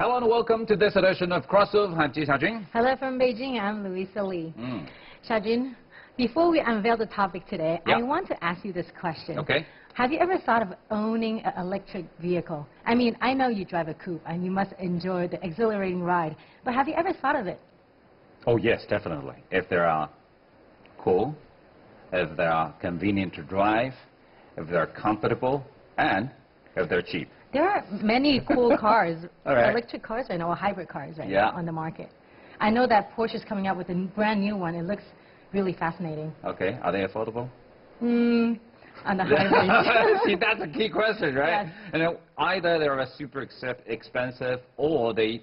Hello and welcome to this edition of Crossover. I'm Ji Xiaojun. Hello from Beijing, I'm Louisa Lee. Xiaojun, before we unveil the topic today, I want to ask you this question. Okay. Have you ever thought of owning an electric vehicle? I mean, I know you drive a coupe and you must enjoy the exhilarating ride, but have you ever thought of it? Oh yes, definitely. If they are cool, if they are convenient to drive, if they're comfortable, and if they're cheap. There are many cool cars, Right. electric cars right now, or hybrid cars right now on the market. I know that Porsche is coming out with a brand new one. It looks really fascinating. Okay, are they affordable? On the hybrid. See, that's a key question, right? Yes. And either they're super expensive, or they,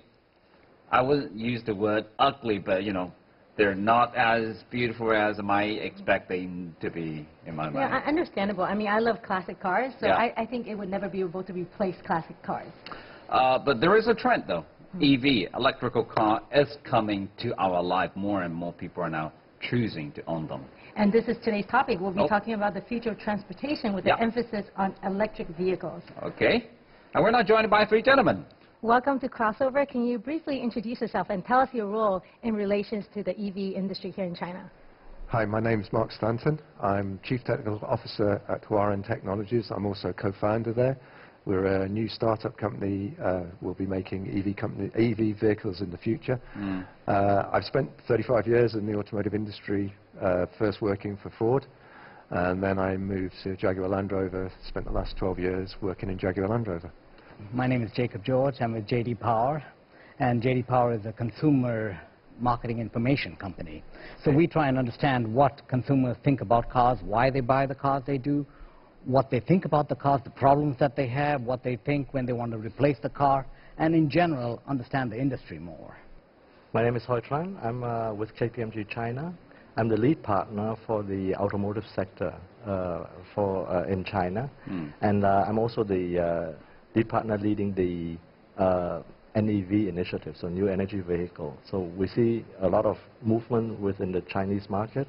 I wouldn't use the word ugly, but you know, they're not as beautiful as I might expect them to be in my mind. Yeah, understandable. I mean, I love classic cars, so Yeah. I think it would never be able to replace classic cars. But there is a trend, though. EV, electrical car, is coming to our life. More and more people are now choosing to own them. And this is today's topic. We'll be talking about the future of transportation with an emphasis on electric vehicles. Okay. And we're now joined by three gentlemen. Welcome to Crossover. Can you briefly introduce yourself and tell us your role in relations to the EV industry here in China? Hi, my name is Mark Stanton. I'm Chief Technical Officer at Huarun Technologies. I'm also co-founder there. We're a new startup company. We'll be making EV vehicles in the future. I've spent 35 years in the automotive industry, first working for Ford, and then I moved to Jaguar Land Rover, spent the last 12 years working in Jaguar Land Rover. My name is Jacob George. I'm with J.D. Power, and J.D. Power is a consumer marketing information company. So we try and understand what consumers think about cars, why they buy the cars they do, what they think about the cars, the problems that they have, what they think when they want to replace the car, and in general, understand the industry more. My name is Hoi Tran. I'm with KPMG China. I'm the lead partner for the automotive sector in China, and I'm also the lead partner leading the NEV initiative, so new energy vehicle. So we see a lot of movement within the Chinese market,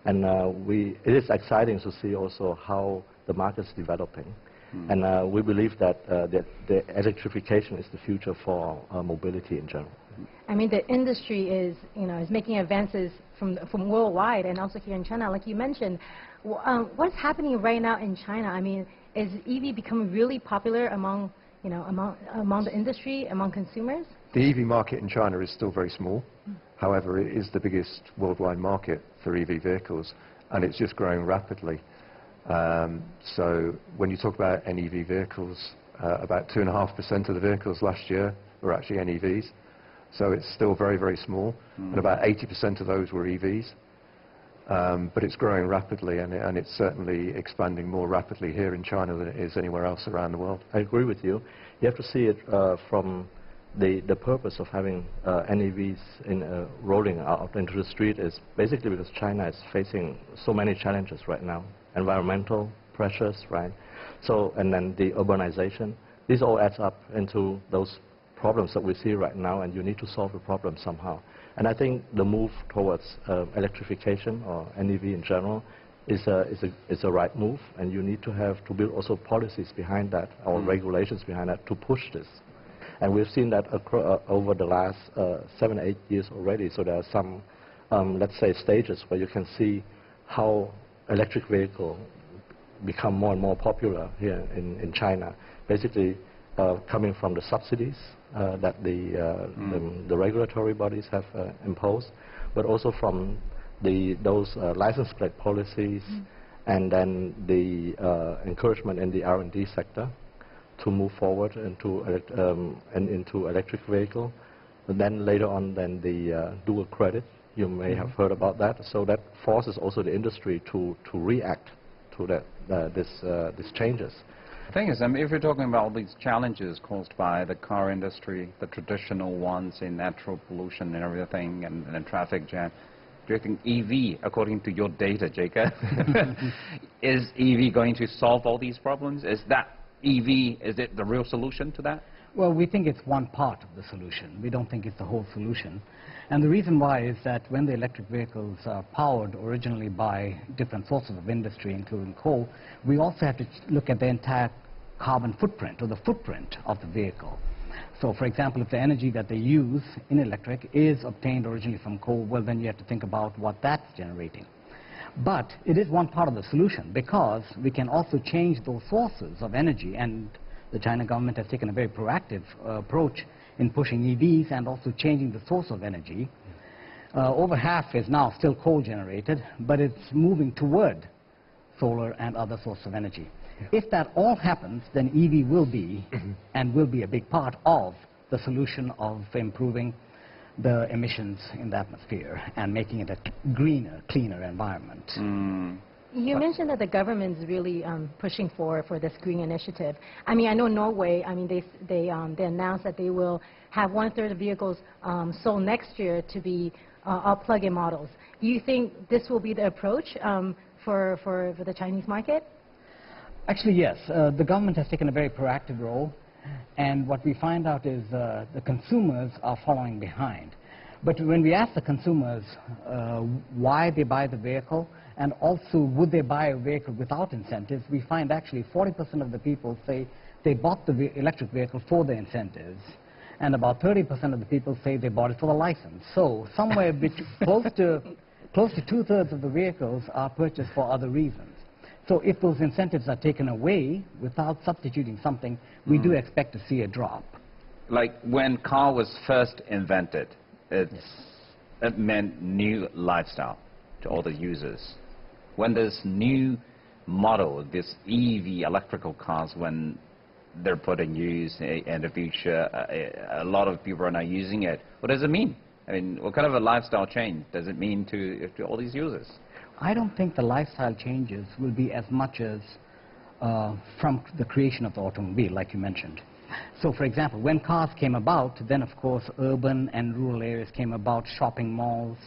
and it is exciting to see also how the market is developing. And we believe that the electrification is the future for mobility in general. I mean, the industry is making advances from worldwide and also here in China, like you mentioned. What's happening right now in China? I mean, is EV becoming really popular among the industry, among consumers? The EV market in China is still very small. However, it is the biggest worldwide market for EV vehicles, and it's just growing rapidly. So when you talk about NEV vehicles, about 2.5% of the vehicles last year were actually NEVs. So it's still very, very small, and about 80% of those were EVs. But it's growing rapidly, and it's certainly expanding more rapidly here in China than it is anywhere else around the world. I agree with you. You have to see it from the purpose of having NEVs rolling out into the street is basically because China is facing so many challenges right now. Environmental pressures, right? So, and then the urbanization. This all adds up into those problems that we see right now, and you need to solve the problem somehow. And I think the move towards electrification or NEV in general is a right move, and you need to build also policies behind that or regulations behind that to push this. And we've seen that over the last 7 or 8 years already. So there are some, let's say, stages where you can see how electric vehicle become more and more popular here in China. Basically, coming from the subsidies that the regulatory bodies have imposed, but also from those license plate policies, and then the encouragement in the R&D sector to move forward into electric vehicle. And then later on, then the dual credit. You may have heard about that. So that forces also the industry to react to these changes. The thing is, I mean, if you're talking about all these challenges caused by the car industry, the traditional ones in natural pollution and everything, and traffic jam, do you think EV, according to your data, Jacob, is EV going to solve all these problems? Is that EV, is it the real solution to that? Well, we think it's one part of the solution. We don't think it's the whole solution. And the reason why is that when the electric vehicles are powered originally by different sources of industry, including coal, we also have to look at the entire carbon footprint, or the footprint of the vehicle. So, for example, if the energy that they use in electric is obtained originally from coal, well, then you have to think about what that's generating. But it is one part of the solution, because we can also change those sources of energy, and the China government has taken a very proactive approach in pushing EVs and also changing the source of energy. Over half is now still coal generated, but it's moving toward solar and other sources of energy. If that all happens, then EV will be and will be a big part of the solution of improving the emissions in the atmosphere and making it a greener, cleaner environment. You mentioned that the government is really pushing for this green initiative. I mean, I know Norway, I mean, they announced that they will have 1/3 of vehicles sold next year to be all plug-in models. Do you think this will be the approach for the Chinese market? Actually, yes. The government has taken a very proactive role, and what we find out is the consumers are following behind. But when we ask the consumers why they buy the vehicle, and also would they buy a vehicle without incentives, we find actually 40% of the people say they bought the electric vehicle for the incentives, and about 30% of the people say they bought it for the license. So somewhere close to 2/3 of the vehicles are purchased for other reasons. So if those incentives are taken away without substituting something, we do expect to see a drop. Like when car was first invented, it meant new lifestyle to all the users. When this new model, this EV electrical cars, when they're put in use in the future, a lot of people are now using it. What does it mean? I mean, what kind of a lifestyle change does it mean to all these users? I don't think the lifestyle changes will be as much as from the creation of the automobile, like you mentioned. So, for example, when cars came about, then, of course, urban and rural areas came about, shopping malls,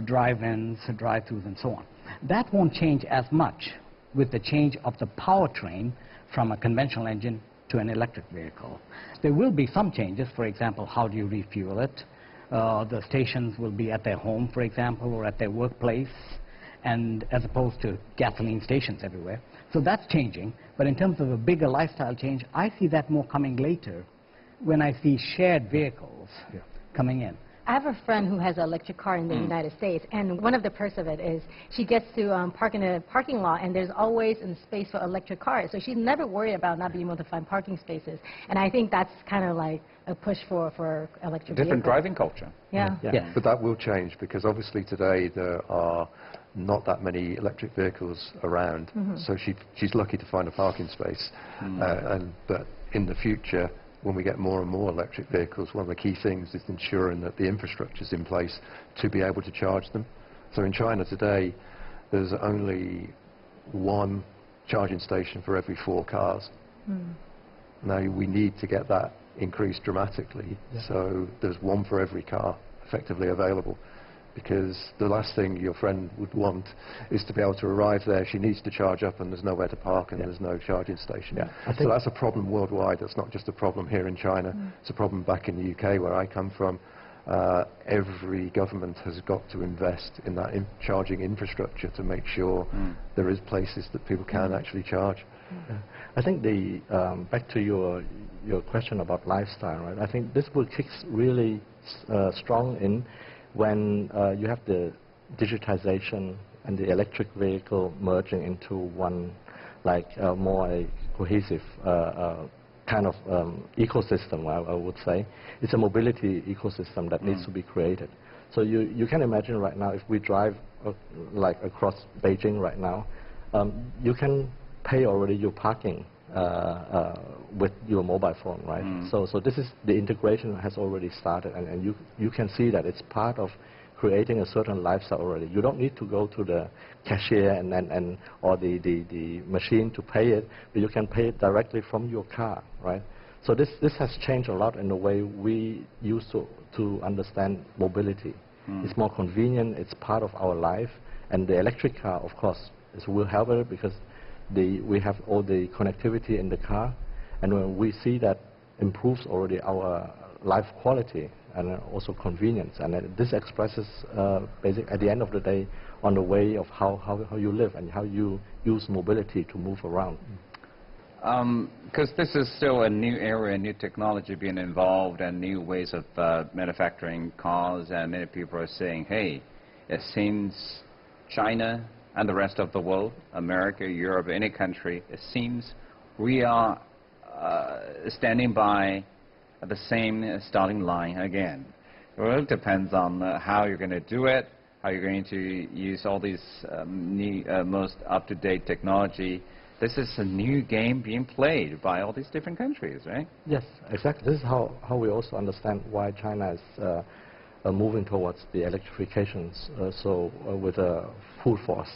drive-ins, drive-thrus, and so on. That won't change as much with the change of the powertrain from a conventional engine to an electric vehicle. There will be some changes. For example, how do you refuel it? The stations will be at their home, for example, or at their workplace, and as opposed to gasoline stations everywhere. So that's changing. But in terms of a bigger lifestyle change, I see that more coming later when I see shared vehicles coming in. I have a friend who has an electric car in the United States, and one of the perks of it is she gets to park in a parking lot, and there's always a space for electric cars. So she's never worried about not being able to find parking spaces. And I think that's kind of like a push for electric vehicles. Different driving culture. Yeah. But that will change, because obviously today there are not that many electric vehicles around, so she's lucky to find a parking space. But in the future, when we get more and more electric vehicles, one of the key things is ensuring that the infrastructure is in place to be able to charge them. So in China today, there's only one charging station for every 4 cars. Now we need to get that increased dramatically, so there's one for every car effectively available. Because the last thing your friend would want is to be able to arrive there, she needs to charge up, and there's nowhere to park, and there's no charging station. So that's a problem worldwide. That's not just a problem here in China. It's a problem back in the UK, where I come from. Every government has got to invest in that charging infrastructure to make sure there is places that people can actually charge. I think back to your question about lifestyle, right? I think this will kick really strong in when you have the digitization and the electric vehicle merging into one, like more a cohesive kind of ecosystem, I would say. It's a mobility ecosystem that needs to be created. So you can imagine right now, if we drive like across Beijing right now, you can pay already your parking with your mobile phone, right? So this is the integration has already started, and you can see that it's part of creating a certain lifestyle already. You don't need to go to the cashier or the machine to pay it, but you can pay it directly from your car, right? So this has changed a lot in the way we used to understand mobility. It's more convenient, it's part of our life, and the electric car, of course, will help it, because we have all the connectivity in the car, and when we see that improves already our life quality and also convenience, and this expresses at the end of the day on the way of how you live and how you use mobility to move around. Because this is still a new area, new technology being involved, and new ways of manufacturing cars, and many people are saying, hey, it seems China and the rest of the world, America, Europe, any country, it seems we are standing by the same starting line again. It really depends on how you're going to do it, how you're going to use all these new, most up-to-date technology. This is a new game being played by all these different countries, right? Yes, exactly. This is how we also understand why China is moving towards the electrifications with a full force.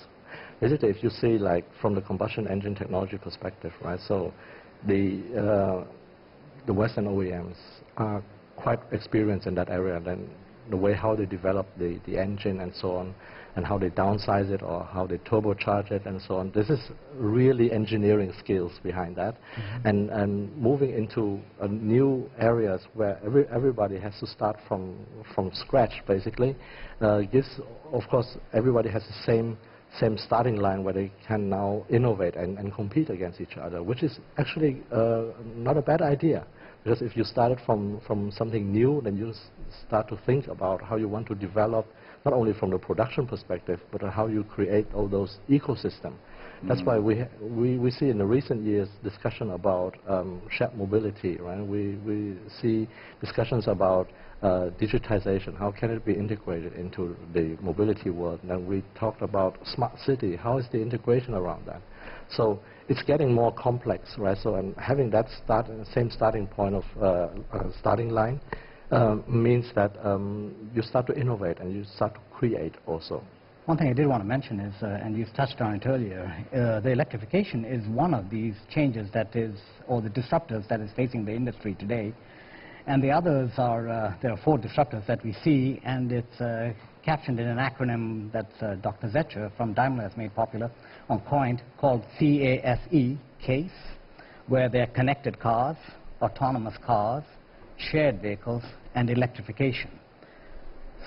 Basically, if you see, like, from the combustion engine technology perspective, right, so the Western OEMs are quite experienced in that area, then the way how they develop the engine and so on, and how they downsize it or how they turbocharge it and so on. This is really engineering skills behind that. Mm-hmm. And moving into new areas where everybody has to start from scratch, basically, gives, of course, everybody has the same starting line where they can now innovate and compete against each other, which is actually not a bad idea. Because if you started from something new, then you start to think about how you want to develop, not only from the production perspective, but how you create all those ecosystems. That's why we see in the recent years discussion about shared mobility, right? We see discussions about digitization, how can it be integrated into the mobility world. And then we talked about smart city, how is the integration around that? So it's getting more complex, right? So and having that same starting point of starting line means that you start to innovate and you start to create also. One thing I did want to mention is, and you've touched on it earlier, the electrification is one of these changes that is, or the disruptors that is facing the industry today. And the others are, there are 4 disruptors that we see, and it's captioned in an acronym that Dr. Zetcher from Daimler has made popular on Coined, called CASE, CASE, where they're connected cars, autonomous cars, shared vehicles, and electrification.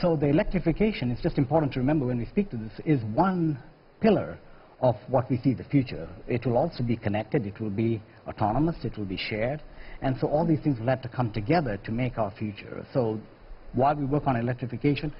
So the electrification, it's just important to remember when we speak to this, is one pillar of what we see the future. It will also be connected, it will be autonomous, it will be shared, and so all these things will have to come together to make our future. So while we work on electrification,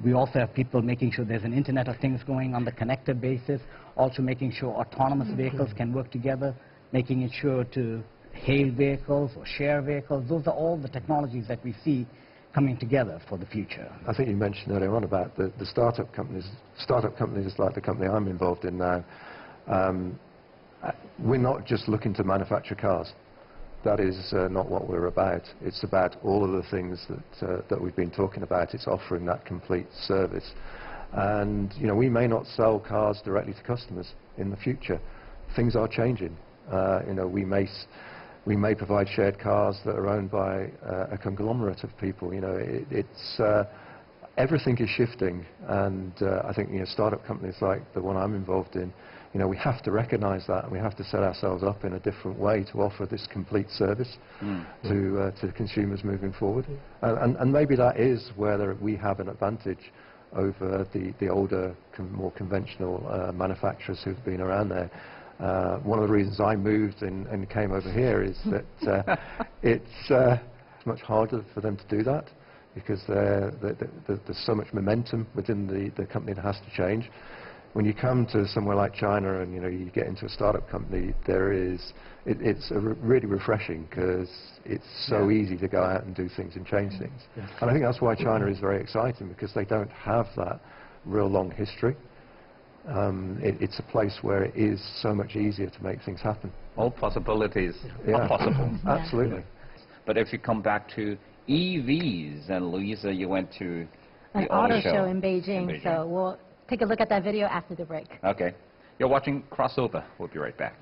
we also have people making sure there's an Internet of Things going on the connected basis, also making sure autonomous vehicles can work together, making it sure to hail vehicles or share vehicles. Those are all the technologies that we see coming together for the future. I think you mentioned earlier on about the startup companies. Startup companies like the company I'm involved in now, we're not just looking to manufacture cars. That is not what we're about. It's about all of the things that we've been talking about. It's offering that complete service. And you know, we may not sell cars directly to customers in the future. Things are changing. You know, we may provide shared cars that are owned by a conglomerate of people. You know, everything is shifting, and I think, you know, startup companies like the one I'm involved in, you know, we have to recognize that, and we have to set ourselves up in a different way to offer this complete service to consumers moving forward. And maybe that is where we have an advantage over the older, more conventional manufacturers who've been around there. One of the reasons I moved and came over here is that it's much harder for them to do that, because there's so much momentum within the company that has to change. When you come to somewhere like China and, you know, you get into a startup company, it's really refreshing, because it's so easy to go out and do things and change things. Yes. And I think that's why China is very exciting, because they don't have that real long history. It's a place where it is so much easier to make things happen. All possibilities are possible. Absolutely. But if you come back to EVs, and Louisa, you went to an auto show in Beijing, so we'll take a look at that video after the break. Okay. You're watching Crossover. We'll be right back.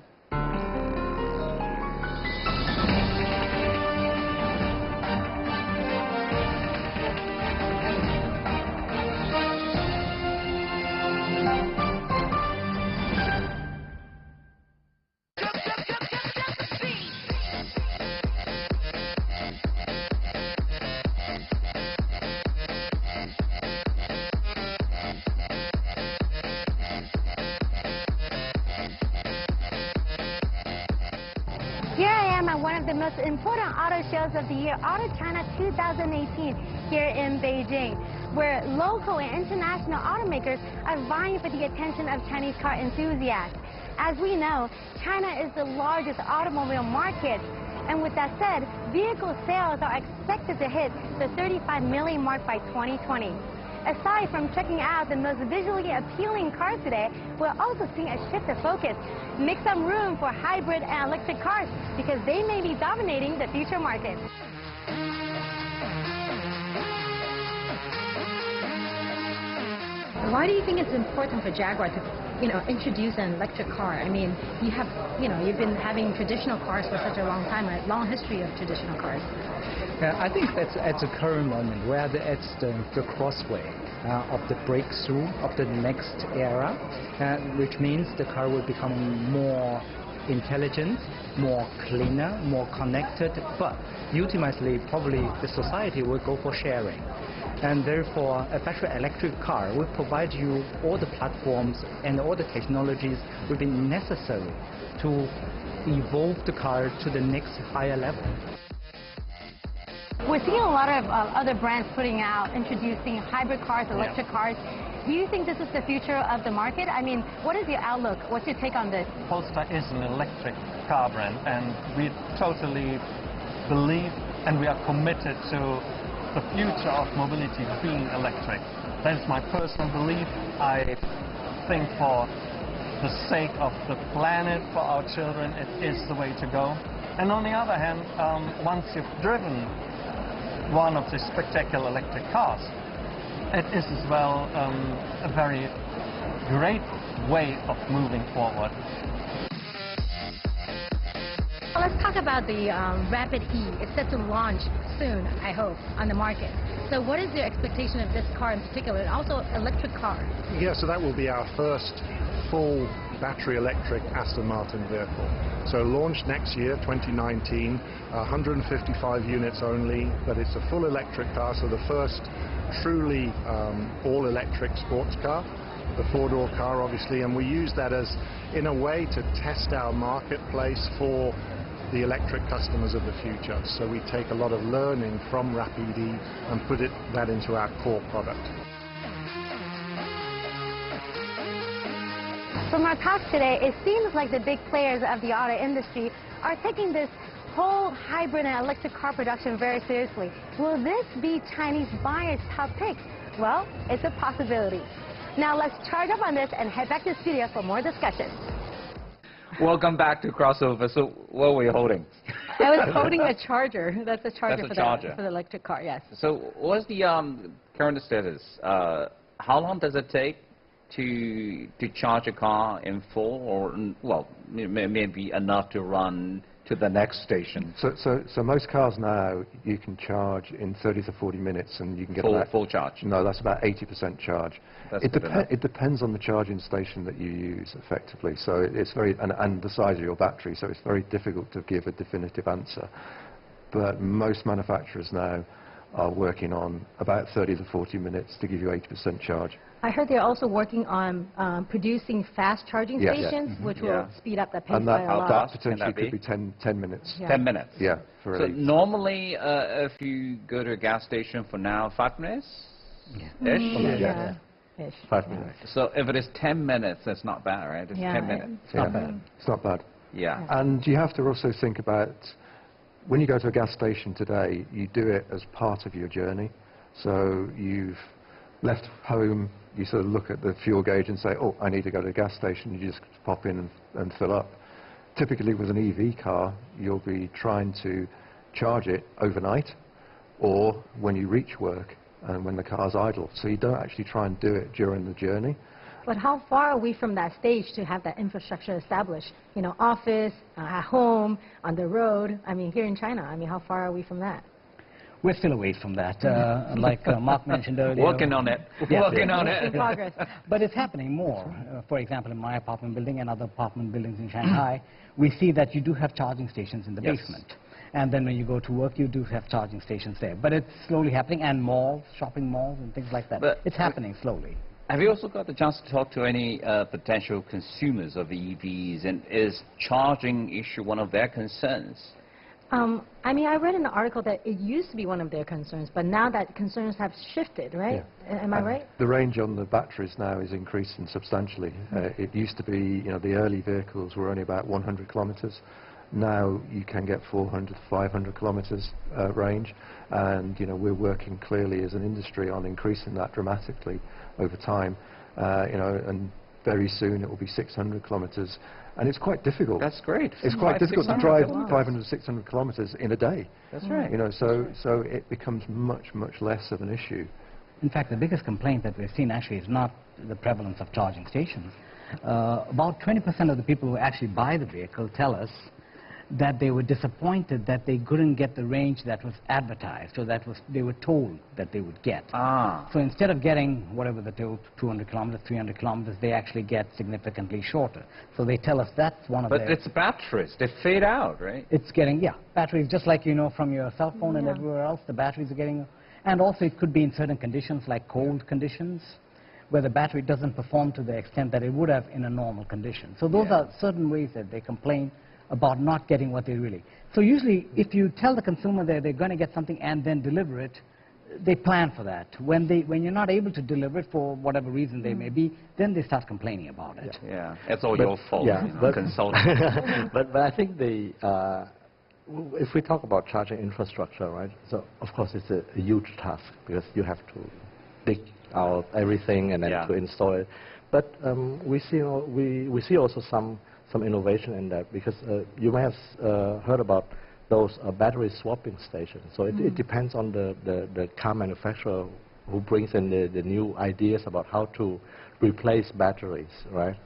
one of the most important auto shows of the year, Auto China 2018, here in Beijing, where local and international automakers are vying for the attention of Chinese car enthusiasts. As we know, China is the largest automobile market. And with that said, vehicle sales are expected to hit the 35 million mark by 2020. Aside from checking out the most visually appealing cars today, we're also seeing a shift of focus. Make some room for hybrid and electric cars because they may be dominating the future market. Why do you think it's important for Jaguar to, introduce an electric car? I mean, you've been having traditional cars for such a long time, a long history of traditional cars. Yeah, I think that's at the current moment where it's the crossway of the breakthrough of the next era, which means the car will become more intelligent, more cleaner, more connected, but ultimately probably the society will go for sharing. And therefore, a battery electric car will provide you all the platforms and all the technologies will be necessary to evolve the car to the next higher level. We're seeing a lot of other brands introducing hybrid cars, electric cars. Do you think this is the future of the market? I mean, what is your outlook? What's your take on this? Polestar is an electric car brand, and we totally believe and we are committed to the future of mobility being electric. That is my personal belief. I think for the sake of the planet, for our children, it is the way to go. And on the other hand, once you've driven one of the spectacular electric cars, it is as well a very great way of moving forward. Well, let's talk about the Rapid E. It's set to launch soon, I hope, on the market. So what is your expectation of this car in particular, and also electric car? Yeah, so that will be our first full battery electric Aston Martin vehicle. So launched next year, 2019, 155 units only, but it's a full electric car, so the first truly all-electric sports car, the four-door car obviously, and we use that as, in a way, to test our marketplace for the electric customers of the future. So we take a lot of learning from Rapid E and put that into our core product. From our talk today, it seems like the big players of the auto industry are taking this whole hybrid and electric car production very seriously. Will this be Chinese buyers' top pick? Well, it's a possibility. Now let's charge up on this and head back to the studio for more discussion. Welcome back to Crossover. So what were you holding? I was holding a charger. That's a charger, That's for the electric car, yes. So what's the current status? How long does it take to charge a car in full, or, well, maybe enough to run to the next station? So most cars now you can charge in 30 to 40 minutes, and you can get full charge. No, that's about 80% charge. It depends on the charging station that you use, effectively. So it's very and the size of your battery. So it's very difficult to give a definitive answer. But most manufacturers now are working on about 30 to 40 minutes to give you 80% charge. I heard they're also working on producing fast charging stations, which will speed up the pace by a lot. That potentially could be 10 minutes. Yeah. 10 minutes? Yeah. So normally, if you go to a gas station for now, 5 minutes? Ish? Yeah. Ish. 5 minutes. So if it is 10 minutes, that's not bad, right? It's 10 minutes. It's not bad. It's not bad. Yeah. And you have to also think about, when you go to a gas station today, you do it as part of your journey. So you've left home, you sort of look at the fuel gauge and say, oh, I need to go to the gas station. You just pop in and fill up. Typically with an EV car, you'll be trying to charge it overnight or when you reach work and when the car's idle. So you don't actually try and do it during the journey. But how far are we from that stage to have that infrastructure established? You know, office, at home, on the road. I mean, here in China, I mean, how far are we from that? We're still away from that. Like Mark mentioned earlier. Working on it. Working on it. In progress. But it's happening more. For example, in my apartment building and other apartment buildings in Shanghai, we see that you do have charging stations in the basement. And then when you go to work, you do have charging stations there. But it's slowly happening, and malls, shopping malls, and things like that. But it's happening slowly. Have you also got the chance to talk to any potential consumers of EVs, and is charging issue one of their concerns? I mean, I read in the article that it used to be one of their concerns, but now that concerns have shifted, right? Yeah. Am I right? The range on the batteries now is increasing substantially. It used to be, you know, the early vehicles were only about 100 kilometers. Now you can get 400 to 500 kilometers range, and you know, we're working clearly as an industry on increasing that dramatically over time. You know, and very soon it will be 600 kilometers. And it's quite difficult. That's great. It's quite difficult to drive 500 to 600 kilometers in a day. That's right. You know, so it becomes much less of an issue. In fact, the biggest complaint that we've seen actually is not the prevalence of charging stations. About 20% of the people who actually buy the vehicle tell us that they were disappointed that they couldn't get the range that was advertised, or that they were told that they would get. So instead of getting whatever the 200 kilometers, 300 kilometers, they actually get significantly shorter. So they tell us that's one of But it's batteries. They fade out, right? It's getting, yeah, batteries, just like, you know, from your cell phone and everywhere else, the batteries are getting, and also it could be in certain conditions, like cold conditions, where the battery doesn't perform to the extent that it would have in a normal condition. So those are certain ways that they complain about not getting what they really. So usually, if you tell the consumer that they're going to get something and then deliver it, they plan for that. When you're not able to deliver it for whatever reason they may be, then they start complaining about it. Yeah, it's all your fault. Yeah, you know, consulting. but I think if we talk about charging infrastructure, right? So of course it's a huge task, because you have to dig out everything and then to install it. But we see also some innovation in that, because you may have heard about those battery swapping stations. So it depends on the car manufacturer who brings in the new ideas about how to replace batteries, right?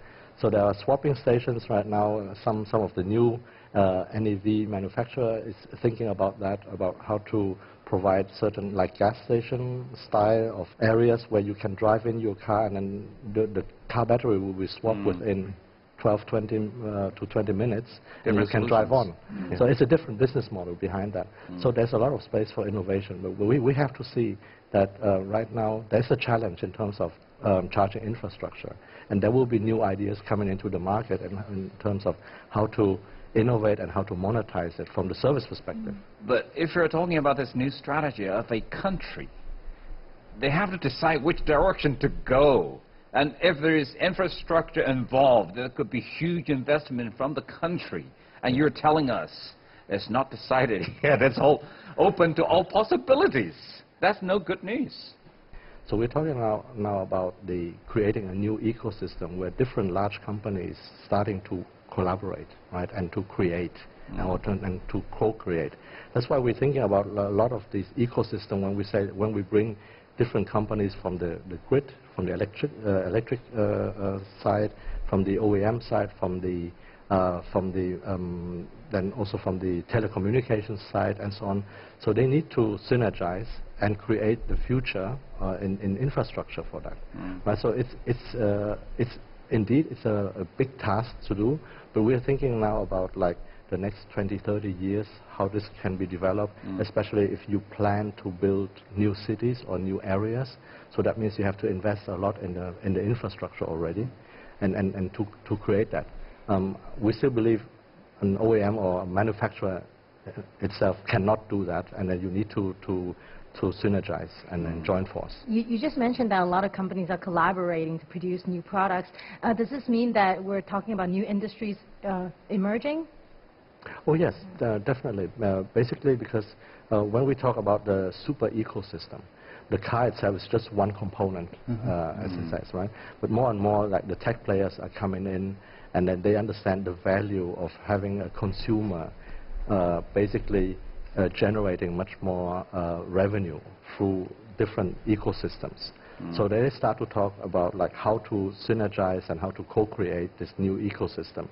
So there are swapping stations right now. Some of the new NEV manufacturer is thinking about that, about how to provide certain, like, gas station style of areas where you can drive in your car, and then the car battery will be swapped within 12, 20 to 20 minutes, and you can drive on. So it's a different business model behind that. So there's a lot of space for innovation. But we have to see that right now there's a challenge in terms of charging infrastructure. And there will be new ideas coming into the market in terms of how to innovate and how to monetize it from the service perspective. But if you're talking about this new strategy of a country, they have to decide which direction to go. And if there is infrastructure involved, there could be huge investment from the country. And you're telling us it's not decided yet. It's all open to all possibilities. That's no good news. So we're talking now about creating a new ecosystem where different large companies starting to collaborate, right, and to create and to co-create. That's why we're thinking about a lot of these ecosystems when we bring different companies from the grid, from the electric side, from the OEM side, then also from the telecommunications side, and so on. So they need to synergize and create the future in infrastructure for that. Right? So it's indeed a big task to do, but we're thinking now about, like, the next 20, 30 years, how this can be developed, especially if you plan to build new cities or new areas. So that means you have to invest a lot in the infrastructure already, and to create that. We still believe an OEM or a manufacturer itself cannot do that, and then you need to synergize and then join force. You just mentioned that a lot of companies are collaborating to produce new products. Does this mean that we're talking about new industries emerging? Oh yes, definitely. Basically, because when we talk about the super ecosystem, the car itself is just one component, as it says, right? But more and more, like, the tech players are coming in, and then they understand the value of having a consumer basically generating much more revenue through different ecosystems. So they start to talk about, like, how to synergize and how to co-create this new ecosystem.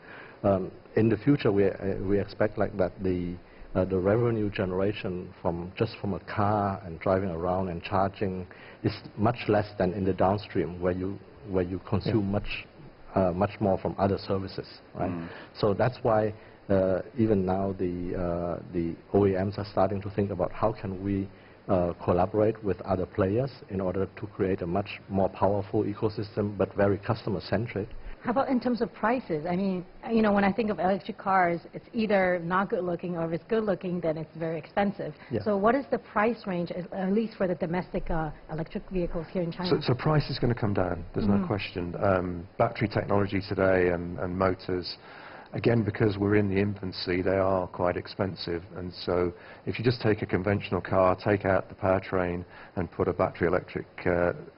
In the future, we expect, like, that the revenue generation from a car and driving around and charging is much less than in the downstream, where you consume much more from other services, right? So that's why even now the OEMs are starting to think about how can we collaborate with other players in order to create a much more powerful ecosystem, but very customer-centric. How about in terms of prices? I mean, you know, when I think of electric cars, it's either not good looking, or if it's good looking, then it's very expensive. Yeah. So what is the price range, at least for the domestic electric vehicles here in China? So price is going to come down, there's no question. Battery technology today and motors, again, because we're in the infancy, they are quite expensive. And so if you just take a conventional car, take out the powertrain and put a battery electric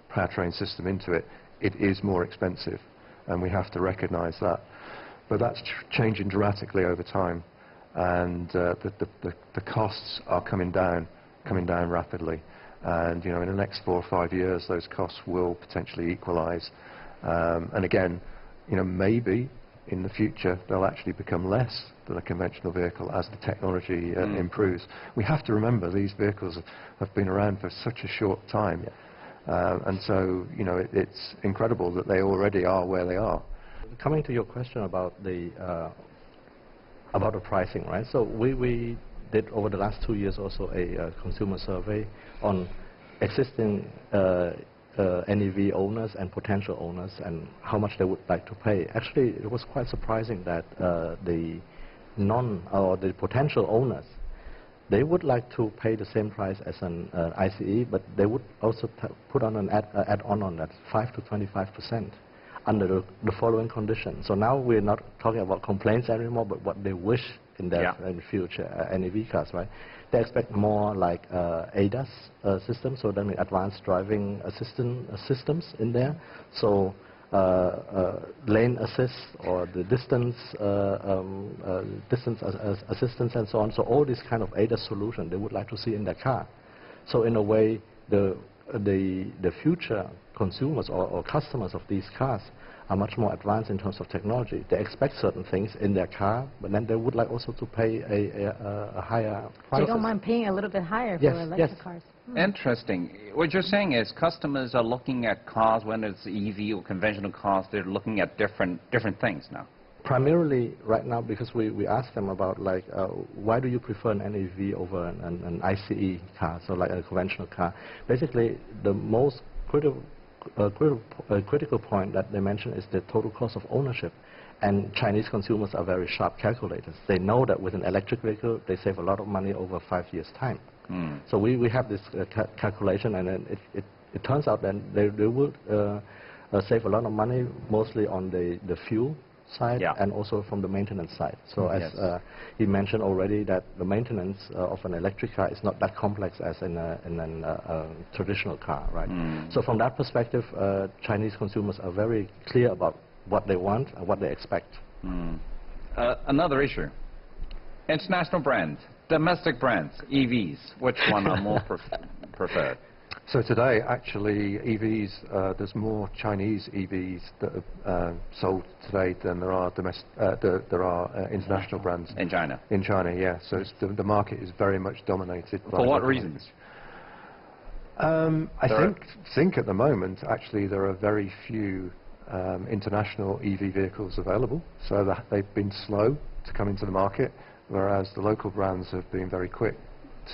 powertrain system into it, it is more expensive. And we have to recognize that. But that's changing dramatically over time. And the costs are coming down rapidly. And, you know, in the next 4 or 5 years, those costs will potentially equalize. And again, you know, maybe in the future, they'll actually become less than a conventional vehicle as the technology improves. We have to remember these vehicles have been around for such a short time. Yeah. And so, you know, it's incredible that they already are where they are. Coming to your question about the pricing, right? So we did over the last 2 years also a consumer survey on existing NEV owners and potential owners and how much they would like to pay. Actually, it was quite surprising that the potential owners, they would like to pay the same price as an ICE, but they would also put on an add-on on that, 5 to 25%, under the following conditions. So now we're not talking about complaints anymore, but what they wish in their in future NEV cars, right? They expect more like ADAS systems, so that means advanced driving systems in there. So lane assist or the distance assistance and so on. So all this kind of ADAS solution they would like to see in their car. So in a way, the future consumers or customers of these cars are much more advanced in terms of technology. They expect certain things in their car, but then they would like also to pay a higher price. So you don't mind paying a little bit higher for electric cars? Interesting. What you're saying is customers are looking at cars, whether it's EV or conventional cars, they're looking at different things now. Primarily right now, because we ask them about like why do you prefer an NEV over an ICE car, so like a conventional car. Basically, the most critical point that they mention is the total cost of ownership. And Chinese consumers are very sharp calculators. They know that with an electric vehicle, they save a lot of money over 5 years' time. So we have this calculation, and then it turns out that they will save a lot of money, mostly on the fuel side and also from the maintenance side. So as he mentioned already, that the maintenance of an electric car is not that complex as in a traditional car, right? So from that perspective, Chinese consumers are very clear about what they want and what they expect. Another issue, international brands, domestic brands, EVs, which one are more preferred? So today, actually, EVs, there's more Chinese EVs that are sold today than there are international brands. In China? In China, yeah. So it's the market is very much dominated by... For what reasons? I think at the moment, actually, there are very few international EV vehicles available, so that they've been slow to come into the market, whereas the local brands have been very quick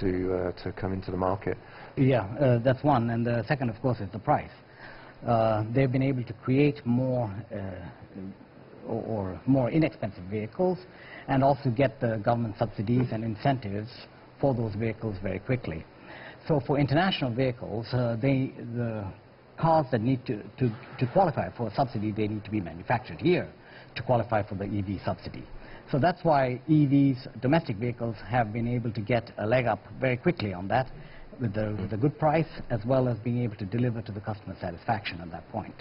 to come into the market. Yeah, that's one. And the second, of course, is the price. They've been able to create more or more inexpensive vehicles and also get the government subsidies and incentives for those vehicles very quickly. So for international vehicles, the cars that need to qualify for a subsidy, they need to be manufactured here to qualify for the EV subsidy. So that's why EVs, domestic vehicles, have been able to get a leg up very quickly on that with a good price, as well as being able to deliver to the customer satisfaction at that point.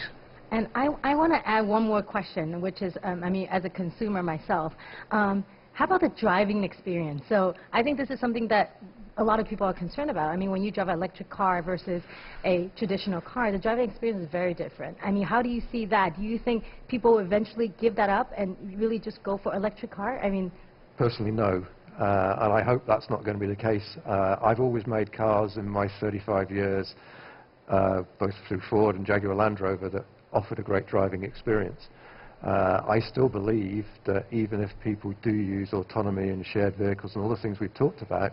And I want to add one more question, which is, I mean, as a consumer myself, how about the driving experience? So I think this is something that a lot of people are concerned about. I mean, when you drive an electric car versus a traditional car, the driving experience is very different. I mean, how do you see that? Do you think people will eventually give that up and really just go for electric car? I mean... Personally, no. And I hope that's not going to be the case. I've always made cars in my 35 years, both through Ford and Jaguar Land Rover, that offered a great driving experience. I still believe that even if people do use autonomy and shared vehicles and all the things we've talked about,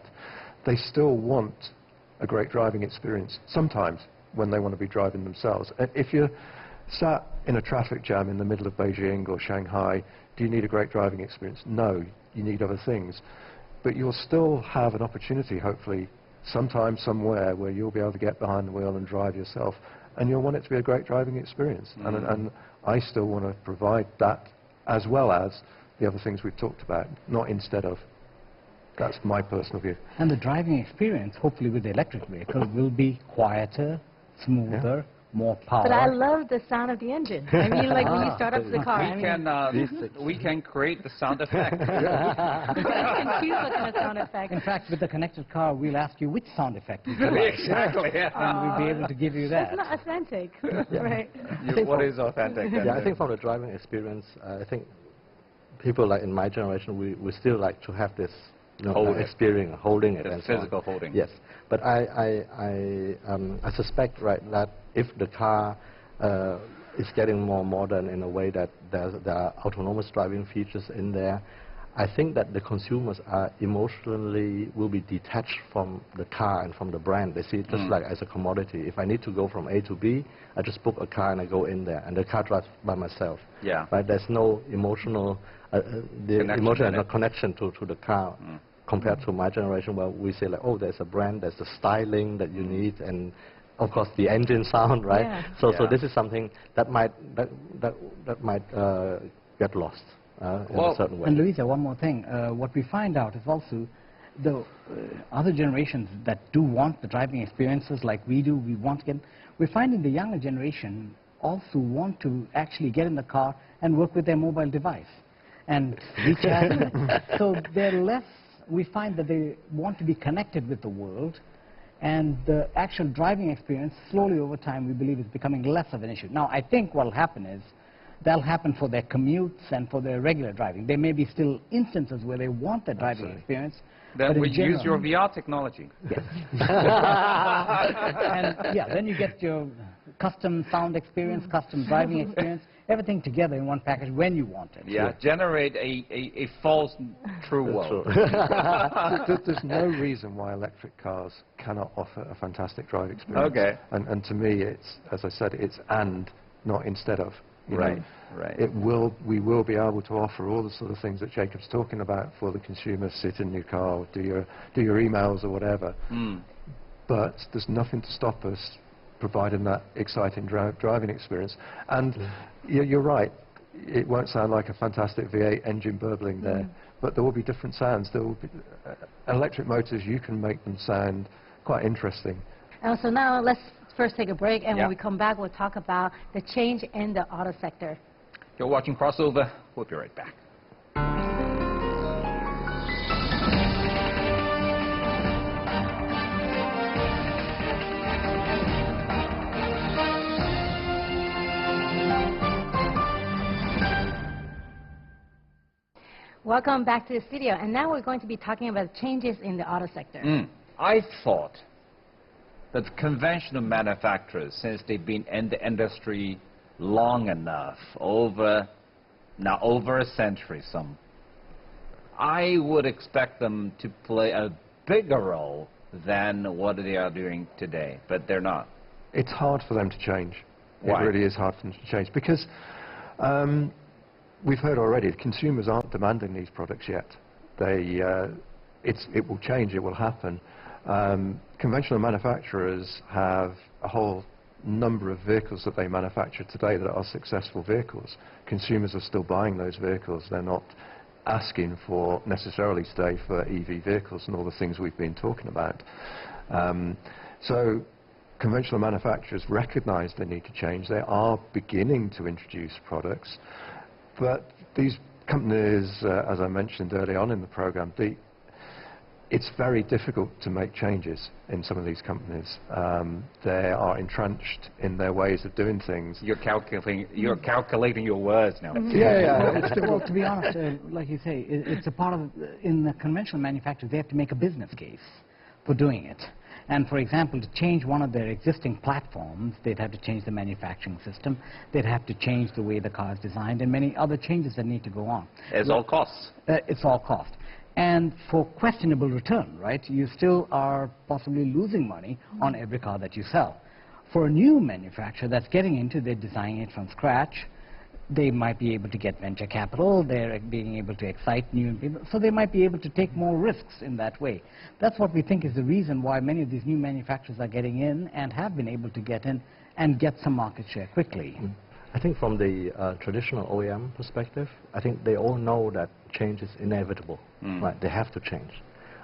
they still want a great driving experience sometimes when they want to be driving themselves. If you're Sat in a traffic jam in the middle of Beijing or Shanghai, do you need a great driving experience? No, you need other things. But you'll still have an opportunity, hopefully, sometime, somewhere, where you'll be able to get behind the wheel and drive yourself. And you'll want it to be a great driving experience. And I still want to provide that as well as the other things we've talked about, not instead of. That's my personal view. And the driving experience, hopefully with the electric vehicle, will be quieter, smoother, more power. But I love the sound of the engine. I mean, like when you start up the car. We can create the sound effect. You can choose what kind of sound effect. In fact, with the connected car, we'll ask you which sound effect you like. Exactly. And we'll be able to give you that. It's not authentic, right? What is authentic? Yeah, I think from the driving experience, I think people like in my generation, we still like to have this experience, holding it, and physical holding. Yes, but I suspect, right, that if the car is getting more modern in a way that there are autonomous driving features in there, I think that the consumers are emotionally will be detached from the car and from the brand. They see it just like as a commodity. If I need to go from A to B, I just book a car and I go in there, and the car drives by myself. Yeah. Right. There's no emotional, connection to the car. Compared to my generation, where we say like, oh, there's a brand, there's the styling that you need, and of course the engine sound, right? Yeah. So this is something that might get lost in a certain way. And Louisa, one more thing. What we find out is also the other generations that do want the driving experiences like we do, we're finding the younger generation also want to actually get in the car and work with their mobile device and rechat. So they're less. We find that they want to be connected with the world, and the actual driving experience, slowly over time, we believe is becoming less of an issue. Now, I think what will happen is, that'll happen for their commutes and for their regular driving. There may be still instances where they want the driving experience. Then we use your VR technology. Yes. And yeah, then you get your custom sound experience, custom driving experience, everything together in one package when you want it. Yeah, generate a false true world. There's no reason why electric cars cannot offer a fantastic driving experience. Okay. And to me, it's, as I said, it's and, not instead of. Right. We will be able to offer all the sort of things that Jacob's talking about for the consumer. Sit in your car, do your emails or whatever. But there's nothing to stop us providing that exciting driving experience. And you're right, it won't sound like a fantastic V8 engine burbling there, but there will be different sounds. There will be electric motors, you can make them sound quite interesting. So now let's first take a break, and when we come back, we'll talk about the change in the auto sector. You're watching Crossover. We'll be right back. Welcome back to the studio, and now we're going to be talking about changes in the auto sector. I thought that conventional manufacturers, since they've been in the industry long enough, over a century, I would expect them to play a bigger role than what they are doing today, but they're not. It's hard for them to change. Why? It really is hard for them to change because we've heard already, consumers aren't demanding these products yet. It will change, it will happen. Conventional manufacturers have a whole number of vehicles that they manufacture today that are successful vehicles. Consumers are still buying those vehicles. They're not asking for, necessarily today, for EV vehicles and all the things we've been talking about. So conventional manufacturers recognize they need to change. They are beginning to introduce products. But these companies, as I mentioned early on in the program, it's very difficult to make changes in some of these companies. They are entrenched in their ways of doing things. You're calculating your words now. Well, to be honest, like you say, it's a part of, in the conventional manufacturers, they have to make a business case for doing it. And for example, to change one of their existing platforms, they'd have to change the manufacturing system, they'd have to change the way the car is designed, and many other changes that need to go on. It's all costs. It's all cost. And for questionable return, right, you still are possibly losing money on every car that you sell. For a new manufacturer that's getting into, they're designing it from scratch. They might be able to get venture capital. They're being able to excite new people. So they might be able to take more risks in that way. That's what we think is the reason why many of these new manufacturers are getting in and have been able to get in and get some market share quickly. I think from the traditional OEM perspective, I think they all know that change is inevitable. Right? They have to change.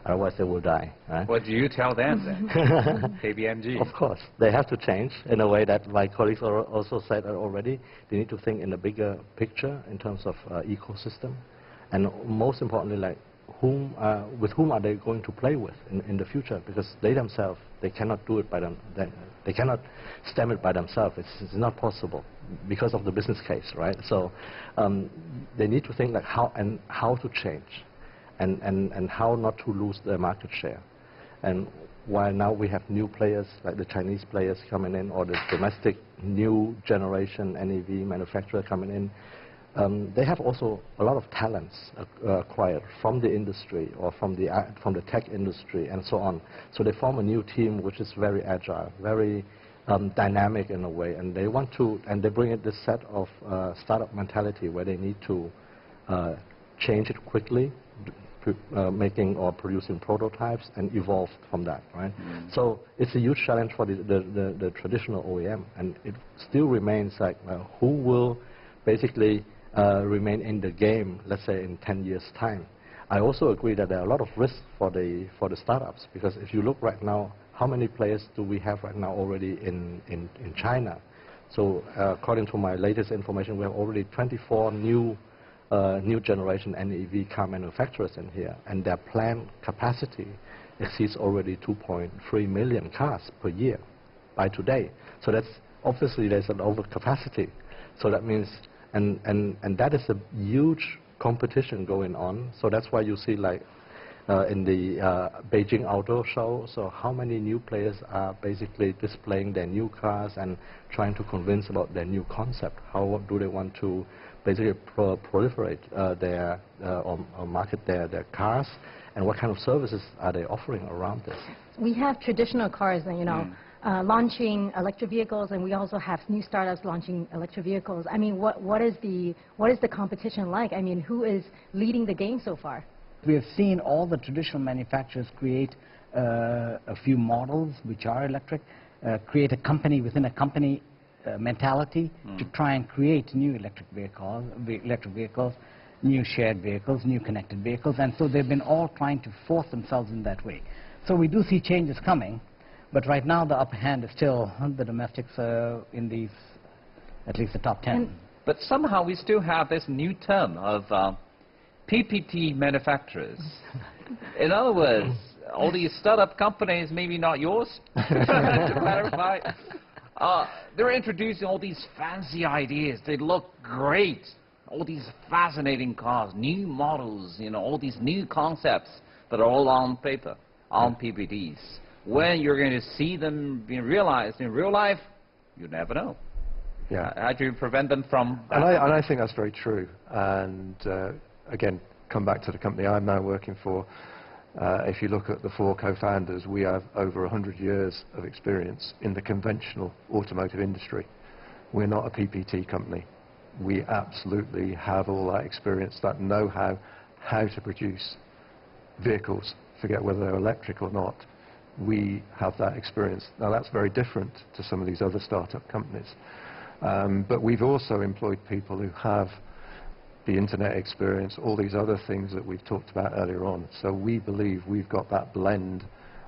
Otherwise, they will die. Right? What do you tell them then? KPMG. Of course, they have to change in a way that my colleagues also said already. They need to think in the bigger picture in terms of ecosystem, and most importantly, like with whom are they going to play with in the future? Because they themselves, they cannot do it by them. They cannot stem it by themselves. It's not possible because of the business case, right? So they need to think like how to change. And how not to lose their market share. And while now we have new players, like the Chinese players coming in, or the domestic new generation NEV manufacturer coming in, they have also a lot of talents acquired from the industry or from the tech industry and so on. So they form a new team which is very agile, very dynamic in a way, and they want to, and they bring in this set of startup mentality where they need to change it quickly, making or producing prototypes and evolve from that, right? So it's a huge challenge for the traditional OEM, and it still remains like who will basically remain in the game, let's say in 10 years' time. I also agree that there are a lot of risks for the startups, because if you look right now, how many players do we have right now already in China? So according to my latest information, we have already 24 new generation NEV car manufacturers in here, and their planned capacity exceeds already 2.3 million cars per year by today. So that's obviously there's an overcapacity. So that means, and that is a huge competition going on. So that's why you see like in the Beijing Auto Show, so how many new players are basically displaying their new cars and trying to convince about their new concept. How do they want to basically proliferate or market their cars, and what kind of services are they offering around this? We have traditional cars, and launching electric vehicles, and we also have new startups launching electric vehicles. I mean, what is the competition like? I mean, who is leading the game so far? We have seen all the traditional manufacturers create a few models which are electric, create a company within a company mentality to try and create new electric vehicles, new shared vehicles, new connected vehicles, and so they've been all trying to force themselves in that way. So we do see changes coming, but right now the upper hand is still the domestics in these, at least the top 10. But somehow we still have this new term of PPT manufacturers. In other words, all these startup companies, maybe not yours, to clarify, they're introducing all these fancy ideas. They look great. All these fascinating cars, new models, all these new concepts that are all on paper, on PPTs. When you're going to see them being realized in real life, you never know. Yeah. How do you prevent them from that? And I think that's very true. And again, come back to the company I'm now working for. If you look at the 4 co-founders, we have over 100 years of experience in the conventional automotive industry. We're not a PPT company. We absolutely have all that experience, that know-how, how to produce vehicles, forget whether they're electric or not. We have that experience. Now that's very different to some of these other startup companies. But we've also employed people who have the internet experience, all these other things that we've talked about earlier on. So we believe we've got that blend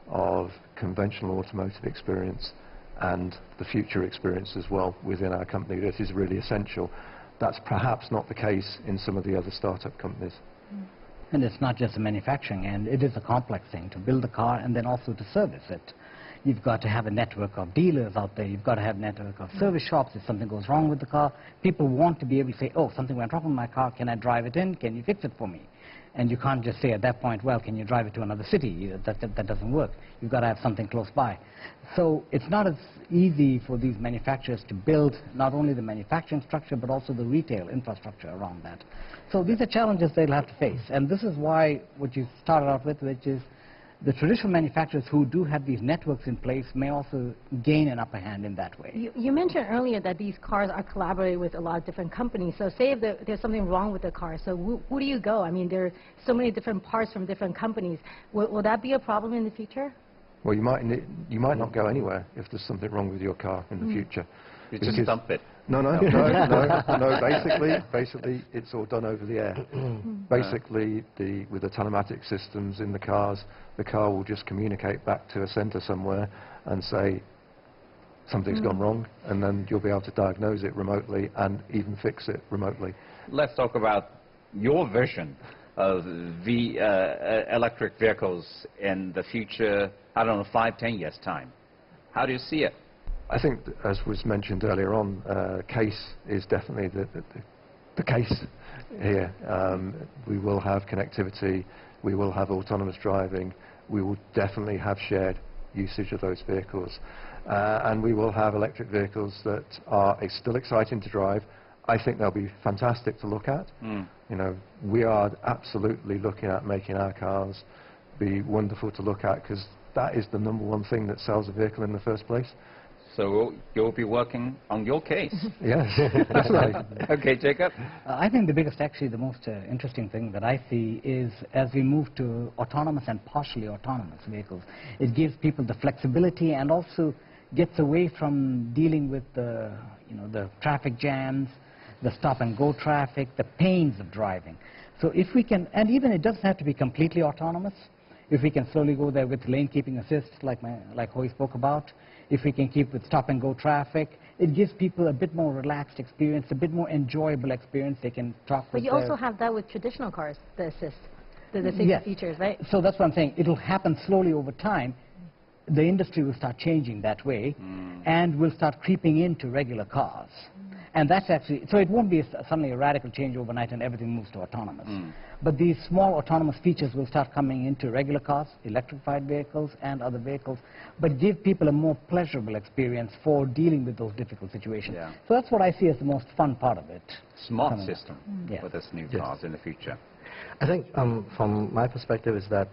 of conventional automotive experience and the future experience as well within our company. This is really essential. That's perhaps not the case in some of the other startup companies. And it's not just the manufacturing, and it is a complex thing to build a car and then also to service it. You've got to have a network of dealers out there. You've got to have a network of service shops. If something goes wrong with the car, people want to be able to say, oh, something went wrong with my car. Can I drive it in? Can you fix it for me? And you can't just say at that point, well, can you drive it to another city? That doesn't work. You've got to have something close by. So it's not as easy for these manufacturers to build not only the manufacturing structure, but also the retail infrastructure around that. So these are challenges they'll have to face. And this is why what you started out with, which is the traditional manufacturers who do have these networks in place may also gain an upper hand in that way. You mentioned earlier that these cars are collaborating with a lot of different companies. So say if there's something wrong with the car, so who do you go? I mean, there are so many different parts from different companies. Will that be a problem in the future? Well, you might not go anywhere if there's something wrong with your car in the future. You just dump it. No. Basically, it's all done over the air. Basically, with the telematic systems in the cars, the car will just communicate back to a centre somewhere and say something's gone wrong, and then you'll be able to diagnose it remotely and even fix it remotely. Let's talk about your vision of the electric vehicles in the future, I don't know, 5-10 years' time. How do you see it? I think, as was mentioned earlier on, case is definitely the case here. We will have connectivity, we will have autonomous driving, we will definitely have shared usage of those vehicles, and we will have electric vehicles that are still exciting to drive. I think they'll be fantastic to look at. You know, we are absolutely looking at making our cars be wonderful to look at, because that is the #1 thing that sells a vehicle in the first place. So you'll be working on your case. Yes, definitely. Okay, Jacob? I think the biggest, actually the most interesting thing that I see is as we move to autonomous and partially autonomous vehicles, it gives people the flexibility and also gets away from dealing with the traffic jams, the stop-and-go traffic, the pains of driving. So if we can, and even it doesn't have to be completely autonomous, if we can slowly go there with lane keeping assist, like Hui spoke about, if we can keep with stop-and-go traffic, it gives people a bit more relaxed experience, a bit more enjoyable experience. They can talk with But you also have that with traditional cars, the assist, the safety features, right? So that's what I'm saying. It'll happen slowly over time. The industry will start changing that way, and will start creeping into regular cars. And that's actually, so it won't be suddenly a radical change overnight and everything moves to autonomous. But these small autonomous features will start coming into regular cars, electrified vehicles, and other vehicles, but give people a more pleasurable experience for dealing with those difficult situations. Yeah. So that's what I see as the most fun part of it. Smart system for this new cars in the future. I think from my perspective is that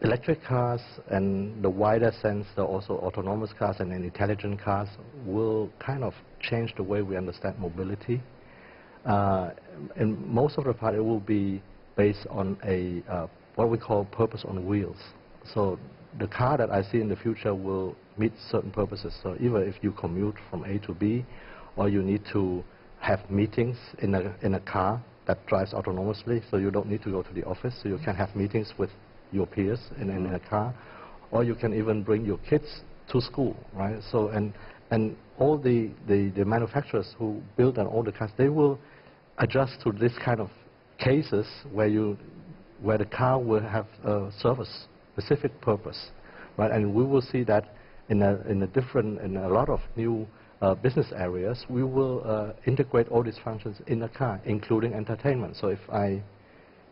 electric cars and the wider sense, also autonomous cars and intelligent cars will kind of change the way we understand mobility. And most of the part, it will be based on a what we call purpose on wheels. So the car that I see in the future will meet certain purposes. So either if you commute from A to B, or you need to have meetings in a car that drives autonomously, so you don't need to go to the office, so you can have meetings with your peers in a car, or you can even bring your kids to school, right? So and all the manufacturers who build and all the cars, they will adjust to this kind of cases where the car will have a service specific purpose, right? And we will see that in a lot of new business areas, we will integrate all these functions in a car, including entertainment. So if I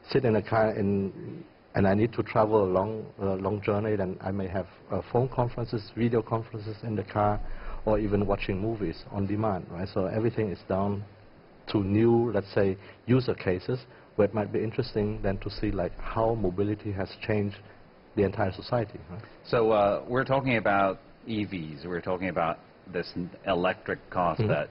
sit in a car and I need to travel a long journey, then I may have phone conferences, video conferences in the car, or even watching movies on demand, right? So everything is down to new, let's say, user cases, where it might be interesting then to see like how mobility has changed the entire society, right? So we're talking about EVs, we're talking about this electric cars that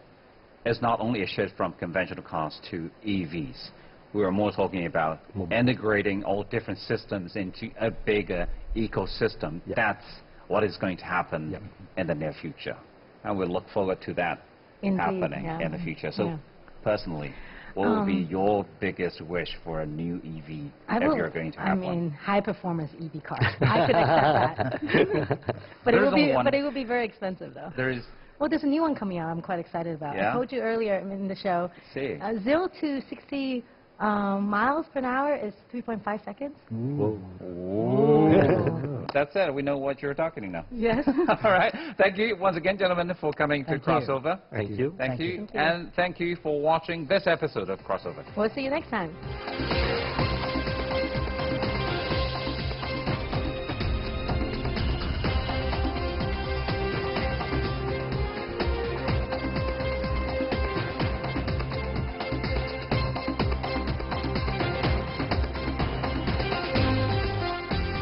is not only a shift from conventional cars to EVs. We are more talking about integrating all different systems into a bigger ecosystem. That's what is going to happen in the near future. And we look forward to that happening in the future. So personally, what will be your biggest wish for a new EV if you're going to have one? I mean, high-performance EV car. I could accept that. but it will be very expensive, though. There is. Well, there's a new one coming out I'm quite excited about. I told you earlier in the show, 0 to 60 miles per hour is 3.5 seconds. That's it. We know what you're talking now. Yes. All right. Thank you once again, gentlemen, for coming to Crossover. Thank you. Thank you. And thank you for watching this episode of Crossover. We'll see you next time.